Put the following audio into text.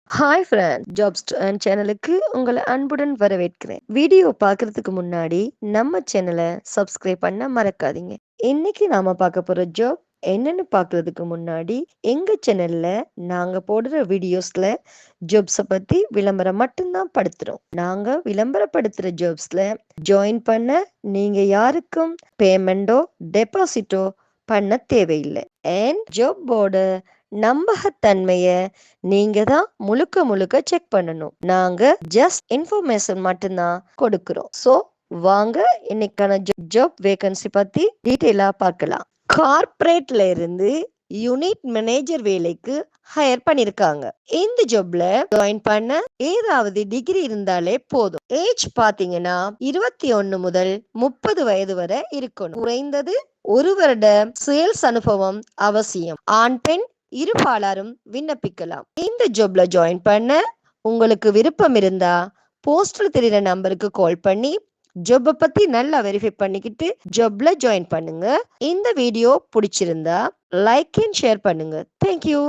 Hi friend jobs and சேனலுக்கு உங்களை அன்புடன் வரவேற்கிறேன். வீடியோ பார்க்கறதுக்கு முன்னாடி நம்ம சேனலை சப்ஸ்கிரைப் பண்ண மறக்காதீங்க. இன்னைக்கு நாம பார்க்க போற ஜாப் என்னன்னு பார்க்கறதுக்கு முன்னாடி எங்க சேனல்ல நாங்க போடுற வீடியோஸ்ல ஜாப்ஸை பத்தி விளம்பரம் மட்டும்தான் படுத்துறோம். நாங்க விளம்பரப்படுத்துற ஜாப்ஸ்ல ஜாயின் பண்ண நீங்க யாருக்கும் பேமெண்டோ டெபாசிட்டோ பண்ண தேவையில்லை. அண்ட் ஜாப்போட நம்பகத்தன்மைய நீங்க தான் முழுக்க முழுக்க செக் பண்ணணும். நாங்க ஜஸ்ட் இன்ஃபர்மேஷன் மட்டும்தான் கொடுக்கிறோம். ஸோ வாங்க இன்னைக்கான ஜாப் வேகன்சி பத்தி டீட்டெயிலா பார்க்கலாம். கார்ப்பரேட்ல இருந்து யூனிட் மேனேஜர் வேலைக்கு ஹையர் பண்ணிருக்காங்க. இந்த ஜாப்ல ஜாயின் பண்ண ஏதாவது டிகிரி இருந்தாலே போதும். ஏஜ் பாத்தீங்கன்னா 21 முதல் 30 வயது வரை இருக்கணும். குறைந்தது 1 வருட சேல்ஸ் அனுபவம் அவசியம். ஆண் பெண் இருபாலாரும் விண்ணப்பிக்கலாம். இந்த ஜாப்ல ஜாயின் பண்ண உங்களுக்கு விருப்பம் இருந்தா போஸ்டர் தெரியுற நம்பருக்கு கால் பண்ணி ஜாப்பை பத்தி நல்லா வெரிஃபை பண்ணிக்கிட்டு ஜாப்ல ஜாயின் பண்ணுங்க. இந்த வீடியோ பிடிச்சிருந்தா லைக் அண்ட் ஷேர் பண்ணுங்க. தேங்க்யூ.